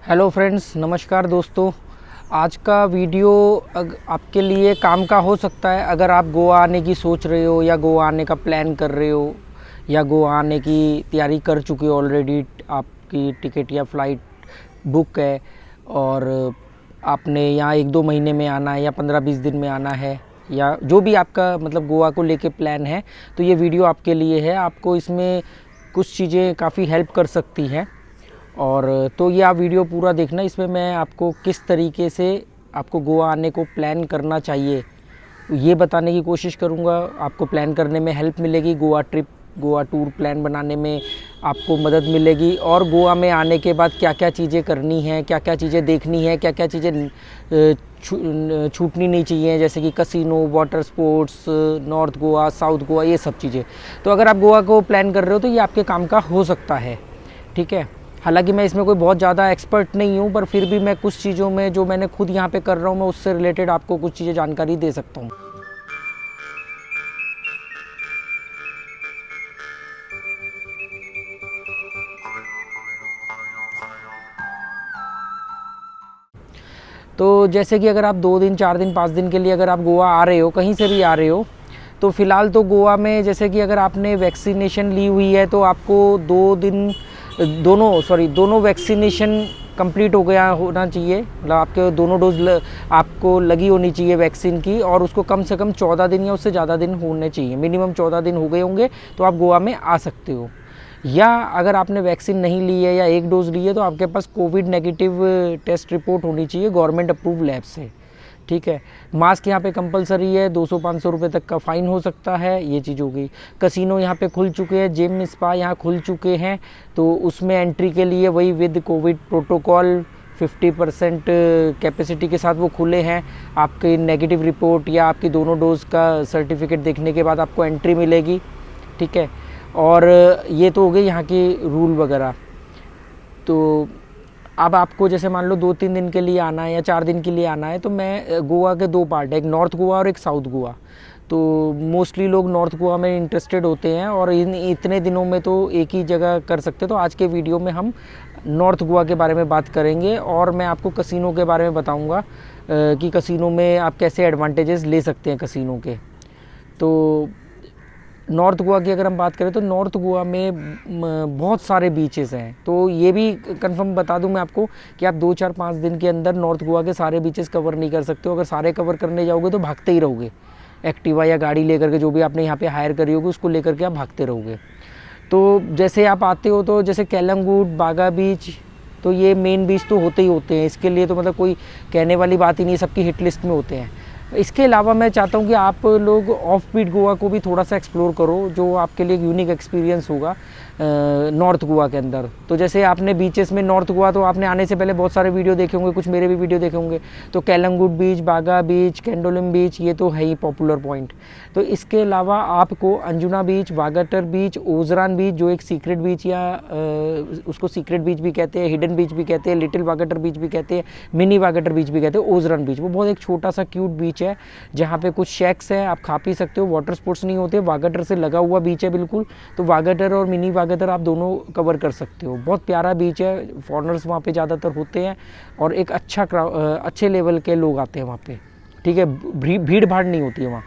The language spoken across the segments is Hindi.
हेलो फ्रेंड्स, नमस्कार दोस्तों। आज का वीडियो आपके लिए काम का हो सकता है। अगर आप गोवा आने की सोच रहे हो या गोवा आने का प्लान कर रहे हो या गोवा आने की तैयारी कर चुके हो, ऑलरेडी आपकी टिकट या फ़्लाइट बुक है और आपने यहाँ 1-2 महीने में आना है या 15-20 दिन में आना है या जो भी आपका मतलब गोवा को लेके प्लान है, तो ये वीडियो आपके लिए है। आपको इसमें कुछ चीज़ें काफ़ी हेल्प कर सकती हैं और तो ये आप वीडियो पूरा देखना। इसमें मैं आपको किस तरीके से आपको गोवा आने को प्लान करना चाहिए ये बताने की कोशिश करूँगा। आपको प्लान करने में हेल्प मिलेगी, Goa trip Goa tour plan बनाने में आपको मदद मिलेगी और गोवा में आने के बाद क्या क्या चीज़ें करनी हैं, क्या क्या चीज़ें देखनी है, क्या क्या चीज़ें छूटनी नहीं चाहिए, जैसे कि casino, water sports, north Goa, south Goa, ये सब चीज़ें। तो अगर आप गोवा को प्लान कर रहे हो तो ये आपके काम का हो सकता है, ठीक है। हालांकि मैं इसमें कोई बहुत ज़्यादा एक्सपर्ट नहीं हूँ, पर फिर भी मैं कुछ चीज़ों में जो मैंने खुद यहाँ पे कर रहा हूँ, मैं उससे रिलेटेड आपको कुछ चीज़ें जानकारी दे सकता हूँ। तो जैसे कि अगर आप 2 दिन, 4 दिन, 5 दिन के लिए अगर आप गोवा आ रहे हो, कहीं से भी आ रहे हो, तो फ़िलहाल तो गोवा में जैसे कि अगर आपने वैक्सीनेशन ली हुई है तो आपको दोनों वैक्सीनेशन कंप्लीट हो गया होना चाहिए। मतलब आपके दोनों डोज आपको लगी होनी चाहिए वैक्सीन की, और उसको कम से कम 14 दिन या उससे ज़्यादा दिन होने चाहिए। मिनिमम 14 दिन हो गए होंगे तो आप गोवा में आ सकते हो। या अगर आपने वैक्सीन नहीं ली है या एक डोज ली है तो आपके पास कोविड नेगेटिव टेस्ट रिपोर्ट होनी चाहिए गवर्नमेंट अप्रूव लैब से, ठीक है। मास्क यहाँ पे कंपलसरी है, 200-500 रुपये तक का फ़ाइन हो सकता है, ये चीज़ हो गई। कसिनो यहाँ पे खुल चुके हैं, जिम स्पा यहाँ खुल चुके हैं, तो उसमें एंट्री के लिए वही विद कोविड प्रोटोकॉल 50% कैपेसिटी के साथ वो खुले हैं। आपकी नेगेटिव रिपोर्ट या आपकी दोनों डोज का सर्टिफिकेट देखने के बाद आपको एंट्री मिलेगी, ठीक है। और ये तो हो गई यहाँ की रूल वगैरह। तो अब आपको जैसे मान लो 2-3 दिन के लिए आना है या 4 दिन के लिए आना है, तो मैं गोवा के 2 पार्ट है, एक नॉर्थ गोवा और एक साउथ गोवा। तो मोस्टली लोग नॉर्थ गोवा में इंटरेस्टेड होते हैं और इतने दिनों में तो एक ही जगह कर सकते हैं। तो आज के वीडियो में हम नॉर्थ गोवा के बारे में बात करेंगे और मैं आपको कसिनो के बारे में बताऊँगा कि कसिनो में आप कैसे एडवांटेजेस ले सकते हैं कसिनो के। तो नॉर्थ गोवा की अगर हम बात करें तो नॉर्थ गोवा में बहुत सारे बीचेस हैं। तो ये भी कंफर्म बता दूं मैं आपको कि आप 2-4-5 दिन के अंदर नॉर्थ गोवा के सारे बीचेस कवर नहीं कर सकते हो। अगर सारे कवर करने जाओगे तो भागते ही रहोगे, एक्टिवा या गाड़ी लेकर के, जो भी आपने यहाँ पे हायर करी होगी उसको लेकर के आप भागते रहोगे। तो जैसे आप आते हो तो जैसे कैलंगुड, बागा बीच, तो ये मेन बीच तो होते ही होते हैं, इसके लिए तो मतलब कोई कहने वाली बात ही नहीं, सबकी हिट लिस्ट में होते हैं। इसके अलावा मैं चाहता हूँ कि आप लोग ऑफ बीट गोवा को भी थोड़ा सा एक्सप्लोर करो, जो आपके लिए एक यूनिक एक्सपीरियंस होगा नॉर्थ गोवा के अंदर। तो जैसे आपने बीचेस में नॉर्थ गोवा, तो आपने आने से पहले बहुत सारे वीडियो देखे होंगे, कुछ मेरे भी वीडियो देखे होंगे। तो कैलंगुड बीच, बागा बीच, कैंडोलिम बीच, ये तो है ही पॉपुलर पॉइंट। तो इसके अलावा आपको अंजुना बीच, वागाटर बीच, ओजरान बीच, जो एक सीक्रेट बीच या उसको सीक्रेट बीच भी कहते हैं, हिडन बीच भी कहते हैं, लिटिल वागाटर बीच भी कहते हैं, मिनी वागाटर बीच भी कहते हैं, ओजरान बीच, वो बहुत एक छोटा सा क्यूट बीच है जहाँ पे कुछ शेक्स है, आप खा पी सकते हो। वाटर स्पोर्ट्स नहीं होते, वागाटर से लगा हुआ बीच है बिल्कुल। तो वागाटर और मिनी वागाटर आप दोनों कवर कर सकते हो। बहुत प्यारा बीच है, फॉरेनर्स वहाँ पे ज़्यादातर होते हैं और एक अच्छे लेवल के लोग आते हैं वहाँ पे, ठीक है। भीड़ भाड़ नहीं होती है वहाँ।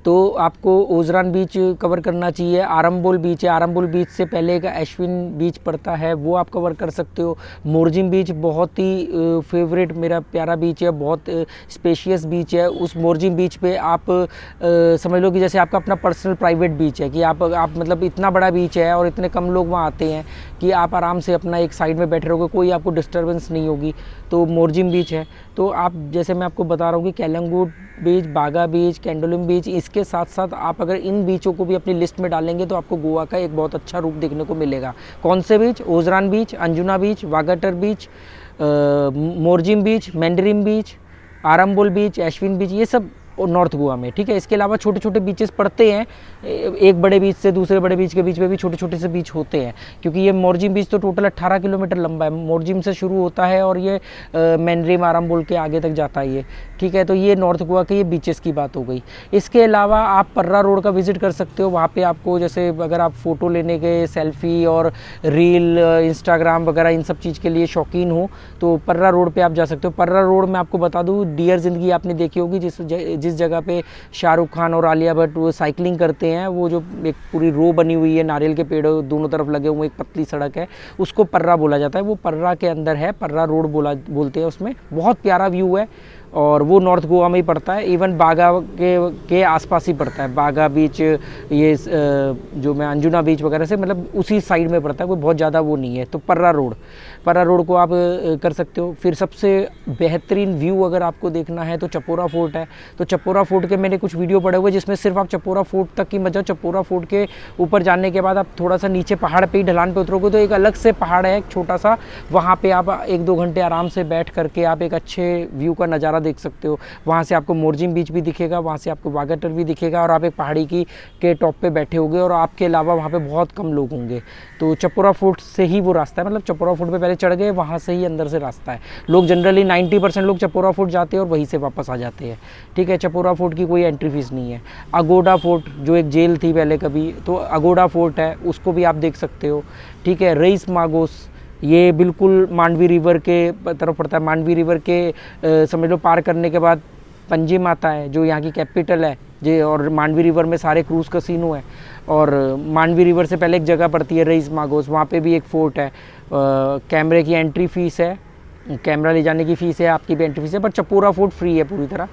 तो आपको ओजरान बीच कवर करना चाहिए। आरंबोल बीच है, आरंबोल बीच से पहले एक अश्विन बीच पड़ता है, वो आप कवर कर सकते हो। मोरजिम बीच बहुत ही फेवरेट मेरा प्यारा बीच है, बहुत स्पेशियस बीच है। उस मोरजिम बीच पे आप समझ लो कि जैसे आपका अपना पर्सनल प्राइवेट बीच है, कि आप मतलब इतना बड़ा बीच है और इतने कम लोग वहाँ आते हैं कि आप आराम से अपना एक साइड में बैठे रहोगे, कोई आपको डिस्टर्बेंस नहीं होगी। तो मोरजिम बीच है। तो आप जैसे मैं आपको बता रहा हूँ कि कैलंगुड बीच, बागा बीच, कैंडोलिम बीच, इसके साथ साथ आप अगर इन बीचों को भी अपनी लिस्ट में डालेंगे तो आपको गोवा का एक बहुत अच्छा रूप देखने को मिलेगा। कौन से बीच? ओजरान बीच, अंजुना बीच, वागाटर बीच, मोरजिम बीच, मैंडरिम बीच, आरंबोल बीच, अश्विन बीच, ये सब नॉर्थ गोवा में, ठीक है। इसके अलावा छोटे छोटे बीचेस पड़ते हैं, एक बड़े बीच से दूसरे बड़े बीच के बीच में भी छोटे छोटे से बीच होते हैं, क्योंकि ये मोरजिम बीच तो टोटल 18 किलोमीटर लंबा है, मोरजिम से शुरू होता है और ये मैनरिम आराम बोल के आगे तक जाता है ये, ठीक है। तो ये नॉर्थ गोवा के ये बीचेस की बात हो गई। इसके अलावा आप पर्रा रोड का विजिट कर सकते हो। वहाँ पे आपको जैसे अगर आप फ़ोटो लेने के, सेल्फी और रील, इंस्टाग्राम वगैरह इन सब चीज़ के लिए शौकीन हो तो पर्रा रोड पे आप जा सकते हो। पर्रा रोड में आपको बता दूँ, डियर ज़िंदगी आपने देखी होगी, जिस जगह पे शाहरुख खान और आलिया भट्ट वो साइकिलिंग करते हैं, वो जो एक पूरी रो बनी हुई है, नारियल के पेड़ दोनों तरफ लगे हुए, एक पतली सड़क है, उसको पर्रा बोला जाता है। वो पर्रा के अंदर है, पर्रा रोड बोलते हैं उसमें। बहुत प्यारा व्यू है और वो नॉर्थ गोवा में ही पड़ता है। इवन बागा के आसपास ही पड़ता है। बागा बीच, ये जो मैं अंजुना बीच वगैरह से मतलब उसी साइड में पड़ता है, कोई बहुत ज़्यादा वो नहीं है। तो पर्रा रोड को आप कर सकते हो। फिर सबसे बेहतरीन व्यू अगर आपको देखना है तो चपोरा फोर्ट है। तो चपोरा फोर्ट के मैंने कुछ वीडियो पड़े हुए जिसमें सिर्फ आप चपोरा फोर्ट तक की मजा। चपोरा फोर्ट के ऊपर जाने के बाद आप थोड़ा सा नीचे पहाड़ पे ही ढलान पे उतरोगे तो एक अलग से पहाड़ है, एक छोटा सा, वहाँ पे आप 1-2 घंटे आराम से बैठ करके आप एक अच्छे व्यू का नज़ारा देख सकते हो। वहाँ से आपको मोरजिम बीच भी दिखेगा, वहाँ से आपको वागाटर भी दिखेगा और आप एक पहाड़ी के टॉप पे बैठे होगे और आपके अलावा वहाँ पे बहुत कम लोग होंगे। तो चपोरा फोर्ट से ही वो रास्ता है, मतलब चपोरा फोर्ट पे पहले चढ़ गए, वहाँ से ही अंदर से रास्ता है। लोग जनरली 90% लोग चपोरा फोर्ट जाते हैं और वहीं से वापस आ जाते हैं, ठीक है। चपोरा फोर्ट की कोई एंट्री फीस नहीं है। अगोडा फोर्ट जो एक जेल थी पहले कभी, तो अगोडा फोर्ट है, उसको भी आप देख सकते हो, ठीक है। रईस मागोस, ये बिल्कुल मांडवी रिवर के तरफ पड़ता है। मांडवी रिवर के समझ लो पार करने के बाद पंजिम आता है जो यहाँ की कैपिटल है जे, और मांडवी रिवर में सारे क्रूज कसिनो है। और मांडवी रिवर से पहले एक जगह पड़ती है रईस मागोस, वहाँ पे भी एक फ़ोर्ट है। कैमरे की एंट्री फ़ीस है, कैमरा ले जाने की फ़ीस है, आपकी भी एंट्री फीस है, पर चपोरा फोर्ट फ्री है पूरी तरह।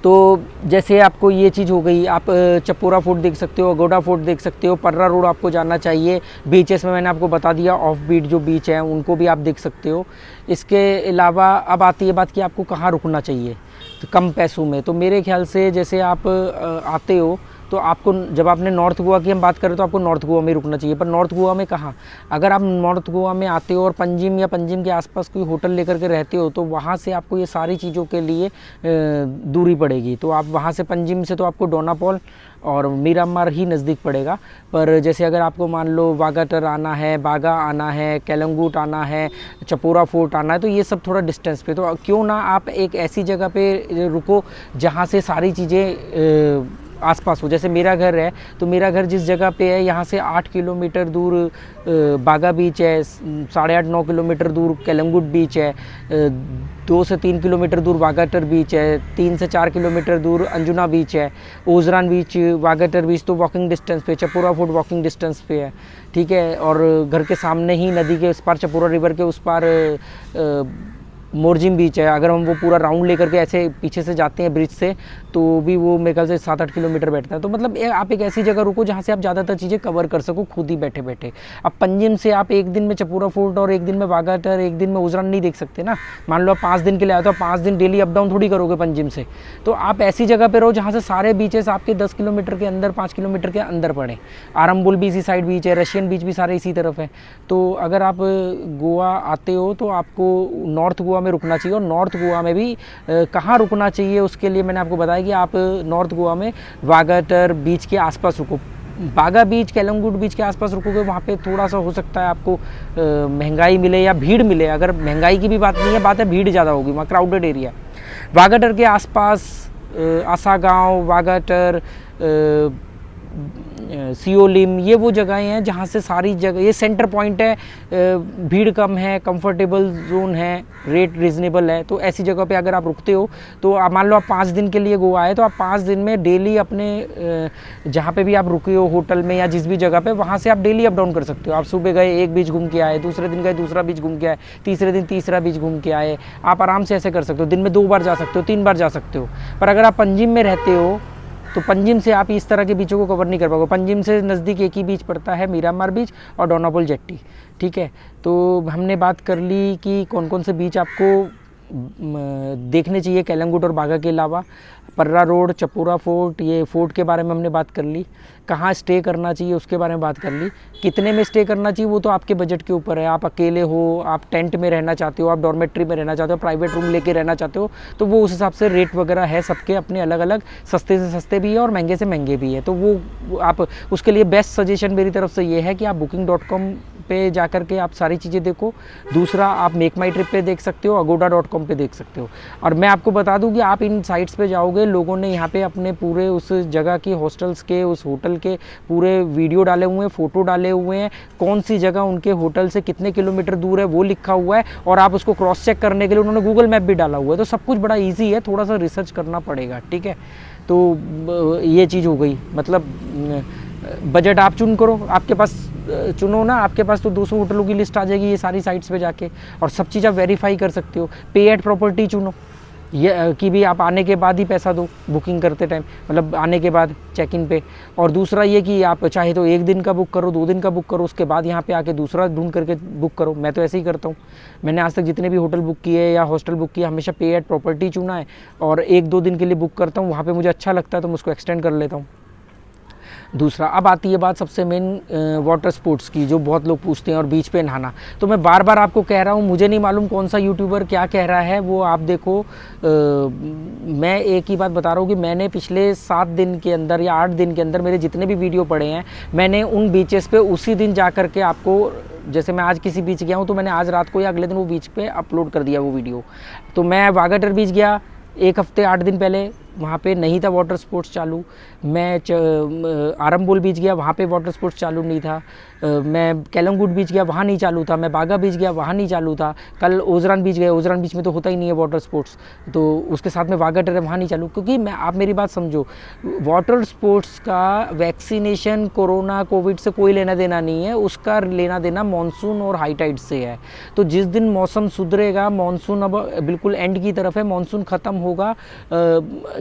तो जैसे आपको ये चीज़ हो गई, आप चपोरा फोर्ट देख सकते हो, अगोडा फोर्ट देख सकते हो, पर्रा रोड आपको जाना चाहिए। बीचेस में मैंने आपको बता दिया, ऑफ बीट जो बीच हैं उनको भी आप देख सकते हो। इसके अलावा अब आती है बात कि आपको कहाँ रुकना चाहिए तो कम पैसों में। तो मेरे ख्याल से जैसे आप आते हो तो आपको, जब आपने नॉर्थ गोवा की हम बात करें तो आपको नॉर्थ गोवा में रुकना चाहिए। पर नॉर्थ गोवा में कहाँ, अगर आप नॉर्थ गोवा में आते हो और पंजिम या पंजिम के आसपास कोई होटल लेकर के रहते हो तो वहाँ से आपको ये सारी चीज़ों के लिए दूरी पड़ेगी। तो आप वहाँ से पंजिम से तो आपको डोनापॉल और मीरामार ही नज़दीक पड़ेगा। पर जैसे अगर आपको मान लो वागाटर आना है, बागा आना है, केलंगूट आना है, चपोरा फोर्ट आना है, तो ये सब थोड़ा डिस्टेंस पे, तो क्यों ना आप एक ऐसी जगह पे रुको जहाँ से सारी चीज़ें आसपास हो। जैसे मेरा घर है तो मेरा घर जिस जगह पे है यहाँ से 8 किलोमीटर दूर बागा बीच है, 8.5-9 किलोमीटर दूर केलंगूट बीच है, 2 से 3 किलोमीटर दूर वागाटर बीच है, 3 से 4 किलोमीटर दूर अंजुना बीच है, ओजरान बीच, वागाटर बीच तो वॉकिंग डिस्टेंस पे, चपोरा फोर्ट वॉकिंग डिस्टेंस पे है, ठीक है। और घर के सामने ही नदी के उस पार, चपोरा रिवर के उस पार मोरजिम बीच है। अगर हम वो पूरा राउंड लेकर के ऐसे पीछे से जाते हैं ब्रिज से तो भी वो मेरे ख्याल से 7-8 किलोमीटर बैठता है। तो मतलब आप एक ऐसी जगह रुको जहाँ से आप ज़्यादातर चीज़ें कवर कर सको खुद ही बैठे बैठे। अब पंजिम से आप एक दिन में चपोरा फोर्ट और एक दिन में वागाटर, एक दिन में ओजरान नहीं देख सकते ना। मान लो आप 5 दिन के लिए आए तो आप 5 दिन डेली अप डाउन थोड़ी करोगे पंजिम से। तो आप ऐसी जगह पर रहो जहाँ से सारे बीचेस आपके 10 किलोमीटर के अंदर, 5 किलोमीटर के अंदर पड़े। आरम्बुल भी इसी साइड बीच है, रशियन बीच भी सारे इसी तरफ है। तो अगर आप गोवा आते हो तो आपको नॉर्थ गोवा में रुकना चाहिए। और नॉर्थ गोवा में भी कहाँ रुकना चाहिए उसके लिए मैंने आपको बताया कि आप नॉर्थ गोवा में वागाटर बीच के आसपास रुको। बागा बीच, केलंगूट बीच के आसपास रुकोगे, वहाँ पे थोड़ा सा हो सकता है आपको महंगाई मिले या भीड़ मिले। अगर महंगाई की भी बात नहीं है, बात है भीड़ ज़्यादा होगी, वहाँ क्राउडेड एरिया। वागाटर के आसपास आसा गाँव, वागाटर, सियोलिम, ये वो जगहें हैं जहाँ से सारी जगह, ये सेंटर पॉइंट है, भीड़ कम है, कंफर्टेबल जोन है, रेट रिजनेबल है। तो ऐसी जगह पे अगर आप रुकते हो तो आप मान लो आप 5 दिन के लिए गोवा आए तो आप 5 दिन में डेली अपने जहाँ पे भी आप रुके हो होटल में या जिस भी जगह पे, वहाँ से आप डेली अप डाउन कर सकते हो। आप सुबह गए एक बीच घूम के आए, दूसरे दिन गए दूसरा बीच घूम के आए, तीसरे दिन तीसरा बीच घूम के आए। आप आराम से ऐसे कर सकते हो, दिन में 2 बार जा सकते हो, 3 बार जा सकते हो। पर अगर आप पंजिम में रहते हो तो पंजिम से आप इस तरह के बीचों को कवर नहीं कर पाओगे। पंजिम से नज़दीक एक ही बीच पड़ता है, मीरामार बीच और डोनापोल जेट्टी, ठीक है। तो हमने बात कर ली कि कौन कौन से बीच आपको देखने चाहिए केलंगुट और बागा के अलावा। पर्रा रोड, चपोरा फोर्ट, ये फोर्ट के बारे में हमने बात कर ली। कहाँ स्टे करना चाहिए उसके बारे में बात कर ली। कितने में स्टे करना चाहिए वो तो आपके बजट के ऊपर है। आप अकेले हो, आप टेंट में रहना चाहते हो, आप डॉर्मेट्री में रहना चाहते हो, प्राइवेट रूम लेके रहना चाहते हो, तो वो उस हिसाब से रेट वगैरह है सबके अपने अलग अलग, सस्ते से सस्ते भी है और महंगे से महंगे भी है। तो वो आप उसके लिए बेस्ट सजेशन मेरी तरफ से ये है कि आप booking.com पे जा कर के आप सारी चीज़ें देखो। दूसरा, आप मेक माई ट्रिप पे देख सकते हो, agoda.com पे देख सकते हो। और मैं आपको बता दूं कि आप इन साइट्स पे जाओगे, लोगों ने यहाँ पे अपने पूरे उस जगह की, हॉस्टल्स के, उस होटल के पूरे वीडियो डाले हुए हैं, फ़ोटो डाले हुए हैं, कौन सी जगह उनके होटल से कितने किलोमीटर दूर है वो लिखा हुआ है, और आप उसको क्रॉस चेक करने के लिए उन्होंने गूगल मैप भी डाला हुआ है। तो सब कुछ बड़ा ईजी है, थोड़ा सा रिसर्च करना पड़ेगा, ठीक है। तो ये चीज़ हो गई। मतलब बजट आप चुन करो, आपके पास चुनो ना, आपके पास तो 200 होटलों की लिस्ट आ जाएगी ये सारी साइट्स पे जाके, और सब चीज़ आप वेरीफाई कर सकते हो। पे एट प्रॉपर्टी चुनो, ये कि भी आप आने के बाद ही पैसा दो बुकिंग करते टाइम, मतलब आने के बाद चेक इन पे। और दूसरा ये कि आप चाहे तो 1 दिन का बुक करो, 2 दिन का बुक करो, उसके बाद यहाँ पे आके दूसरा ढूंढ करके बुक करो। मैं तो ऐसे ही करता हूँ। मैंने आज तक जितने भी होटल बुक किए या हॉस्टल बुक किया, हमेशा पे एट प्रॉपर्टी चुना है, और 1-2 दिन के लिए बुक करता हूँ। वहाँ पर मुझे अच्छा लगता है तो मैं उसको एक्सटेंड कर लेता हूँ। दूसरा, अब आती है बात सबसे मेन वाटर स्पोर्ट्स की, जो बहुत लोग पूछते हैं, और बीच पे नहाना। तो मैं बार बार आपको कह रहा हूँ, मुझे नहीं मालूम कौन सा यूट्यूबर क्या कह रहा है, वो आप देखो। मैं एक ही बात बता रहा हूँ कि मैंने पिछले 7 दिन के अंदर या 8 दिन के अंदर मेरे जितने भी वीडियो पड़े हैं, मैंने उन बीचेस पे उसी दिन जा कर के आपको, जैसे मैं आज किसी बीच गया हूँ तो मैंने आज रात को या अगले दिन वो बीच पे अपलोड कर दिया वो वीडियो। तो मैं वागाटर बीच गया 1 हफ्ते 8 दिन पहले, वहाँ पे नहीं था वाटर स्पोर्ट्स चालू। मैं आरंबोल बीच गया, वहाँ पे वाटर स्पोर्ट्स चालू नहीं था। मैं केलंगुट बीच गया, वहाँ नहीं चालू था। मैं बागा बीच गया, वहाँ नहीं चालू था। कल ओजरान बीच गए, ओजरान बीच में तो होता ही नहीं है वाटर स्पोर्ट्स, तो उसके साथ में वागाटर है, वहाँ नहीं चालू। क्योंकि आप मेरी बात समझो, वाटर स्पोर्ट्स का वैक्सीनेशन कोरोना कोविड से कोई लेना देना नहीं है, उसका लेना देना मानसून और हाई टाइड से है। तो जिस दिन मौसम सुधरेगा, मानसून अब बिल्कुल एंड की तरफ है, मानसून ख़त्म होगा,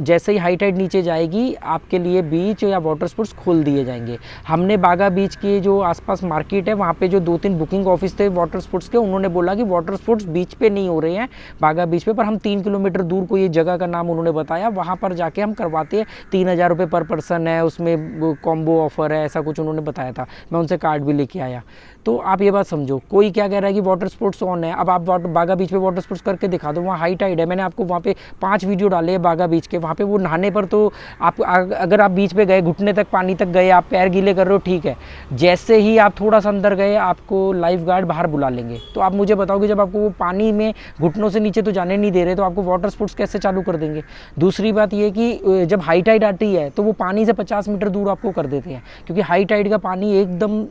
जैसे ही हाई टाइड नीचे जाएगी, आपके लिए बीच या वाटर स्पोर्ट्स खोल दिए जाएंगे। हमने बागा बीच के जो आसपास मार्केट है, वहाँ पे जो 2-3 बुकिंग ऑफिस थे वाटर स्पोर्ट्स के, उन्होंने बोला कि वाटर स्पोर्ट्स बीच पे नहीं हो रहे हैं बागा बीच पे, पर हम 3 किलोमीटर दूर को, ये जगह का नाम उन्होंने बताया, वहाँ पर जाके हम करवाते हैं। 3000 रुपये पर पर्सन है, उसमें कॉम्बो ऑफर है, ऐसा कुछ उन्होंने बताया था। मैं उनसे कार्ड भी लेके आया। तो आप ये बात समझो, कोई क्या कह रहा है कि वाटर स्पोर्ट्स ऑन है। अब आप बागा बीच पे वाटर स्पोर्ट्स करके दिखा दो, वहाँ हाई टाइड है। मैंने आपको वहाँ पे 5 वीडियो डाले हैं बागा बीच के, वहाँ पे वो नहाने पर तो आप, अगर आप बीच पे गए, घुटने तक पानी तक गए, आप पैर गीले कर रहे हो, ठीक है। जैसे ही आप थोड़ा सा अंदर गए, आपको लाइफ गार्ड बाहर बुला लेंगे। तो आप मुझे बताओगे, जब आपको वो पानी में घुटनों से नीचे तो जाने नहीं दे रहे, तो आपको वाटर स्पोर्ट्स कैसे चालू कर देंगे। दूसरी बात ये कि जब हाई टाइड आती है तो वो पानी से 50 मीटर दूर आपको कर देते हैं, क्योंकि हाई टाइड का पानी एकदम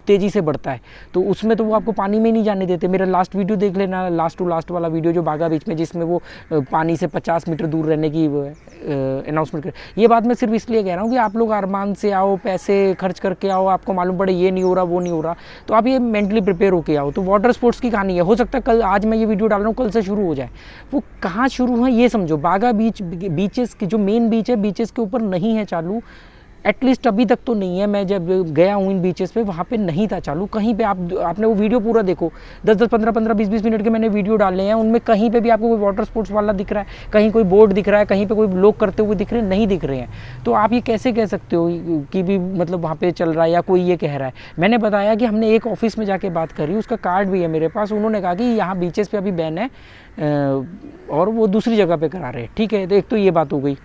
तेज़ी से बढ़ता है, तो उसमें तो वो आपको पानी में नहीं जाने देते। मेरा लास्ट वीडियो देख लेना, लास्ट टू लास्ट वाला वीडियो जो बागा बीच में, जिसमें वो पानी से 50 मीटर दूर रहने की अनाउंसमेंट कर। ये बात मैं सिर्फ इसलिए कह रहा हूँ कि आप लोग अरमान से आओ, पैसे खर्च करके आओ, आपको मालूम पड़े ये नहीं हो रहा, वो नहीं हो रहा, तो आप ये मेंटली प्रिपेयर होके आओ। तो वाटर स्पोर्ट्स की कहानी है, हो सकता है कल, आज मैं ये वीडियो डाल रहा हूँ, कल से शुरू हो जाए। वो कहाँ शुरू है ये समझो। बागा बीच, बीचेस की जो मेन बीच है, बीचेस के ऊपर नहीं है चालू, एटलीस्ट अभी तक तो नहीं है। मैं जब गया हूँ इन बीचेस पे, वहाँ पे नहीं था चालू कहीं पे। आपने वो वीडियो पूरा देखो, 10-10, 15-15, 20-20 मिनट के मैंने वीडियो डाले हैं, उनमें कहीं पे भी आपको कोई वाटर स्पोर्ट्स वाला दिख रहा है, कहीं कोई बोर्ड दिख रहा है, कहीं पे कोई लोग करते हुए दिख रहे हैं, नहीं दिख रहे हैं। तो आप ये कैसे कह सकते हो कि भी मतलब वहाँ पे चल रहा है या कोई ये कह रहा है। मैंने बताया कि हमने एक ऑफिस में जाके बात करी, उसका कार्ड भी है मेरे पास। उन्होंने कहा कि यहाँ बीचेस पे अभी बैन है और वो दूसरी जगह पे करा रहे हैं, ठीक है। तो एक तो ये बात हो गई।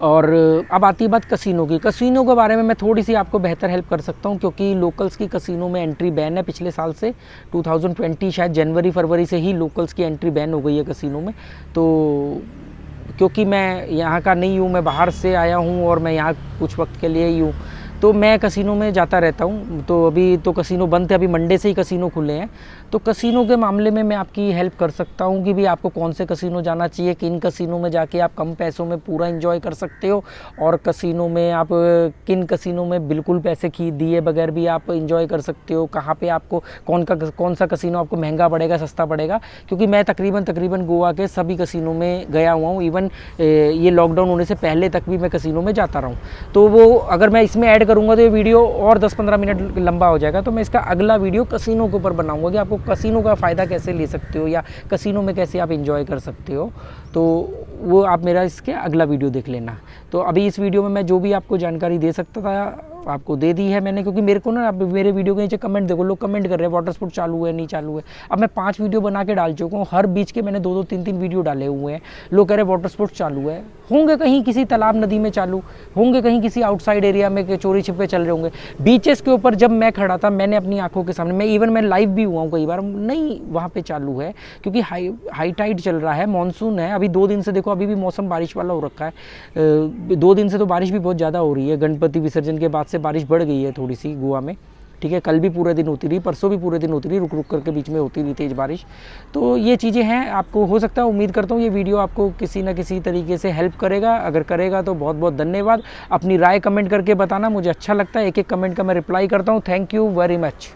और अब आती है बात कसिनो की। कसिनो के बारे में मैं थोड़ी सी आपको बेहतर हेल्प कर सकता हूँ, क्योंकि लोकल्स की कसिनो में एंट्री बैन है पिछले साल से। 2020 शायद जनवरी-फरवरी से ही लोकल्स की एंट्री बैन हो गई है कसिनो में। तो क्योंकि मैं यहाँ का नहीं हूँ, मैं बाहर से आया हूँ और मैं यहाँ कुछ वक्त के लिए ही हूँ, तो मैं कसिनो में जाता रहता हूँ। तो अभी तो कसिनो बंद थे, अभी मंडे से ही कसिनो खुले हैं। तो कसिनो के मामले में मैं आपकी हेल्प कर सकता हूँ कि भी आपको कौन से कसिनो जाना चाहिए, किन कसिनो में जाके आप कम पैसों में पूरा एंजॉय कर सकते हो, और कसिनो में आप किन कसिनो में बिल्कुल पैसे दिए बगैर भी आप एंजॉय कर सकते हो। कहाँ पे आपको कौन सा कसिनो आपको महंगा पड़ेगा, सस्ता पड़ेगा। क्योंकि मैं तकरीबन गोवा के सभी कसिनो में गया हुआ हूँ। इवन ये लॉकडाउन होने से पहले तक भी मैं कसिनो में जाता रहा हूँ। तो वो अगर मैं इसमें ऐड करूँगा तो ये वीडियो और 10-15 मिनट लंबा हो जाएगा। तो मैं इसका अगला वीडियो कसिनो के ऊपर बनाऊँगा कि आपको कसिनो का फ़ायदा कैसे ले सकते हो या कसिनो में कैसे आप इंजॉय कर सकते हो। तो वो आप मेरा इसके अगला वीडियो देख लेना। तो अभी इस वीडियो में मैं जो भी आपको जानकारी दे सकता था आपको दे दी है मैंने, क्योंकि मेरे को ना आप मेरे वीडियो के नीचे कमेंट देखो, लोग कमेंट कर रहे हैं वाटर स्पोर्ट चालू है नहीं चालू है। अब मैं 5 वीडियो बना के डाल चुका हूँ, हर बीच के मैंने 2-2 3-3 वीडियो डाले हुए हैं। लोग कह रहे हैं वाटर स्पोर्ट चालू है, होंगे कहीं किसी तालाब नदी में चालू, होंगे कहीं किसी आउटसाइड एरिया में चोरी छिपे चल रहे होंगे। बीचेस के ऊपर जब मैं खड़ा था मैंने अपनी आंखों के सामने, मैं लाइव भी हुआ हूँ कई बार, नहीं वहाँ पे चालू है क्योंकि हाई टाइड चल रहा है, मानसून है। अभी 2 दिन से देखो अभी भी मौसम बारिश वाला हो रखा है। 2 दिन से तो बारिश भी बहुत ज़्यादा हो रही है, गणपति विसर्जन के बाद से बारिश बढ़ गई है थोड़ी सी गोवा में, ठीक है। कल भी पूरे दिन होती रही, परसों भी पूरे दिन होती रही, रुक रुक करके बीच में होती रही तेज़ बारिश। तो ये चीज़ें हैं, आपको हो सकता है, उम्मीद करता हूँ ये वीडियो आपको किसी ना किसी तरीके से हेल्प करेगा। अगर करेगा तो बहुत बहुत धन्यवाद। अपनी राय कमेंट करके बताना, मुझे अच्छा लगता है, एक एक कमेंट का मैं रिप्लाई करता हूँ। Thank you very much.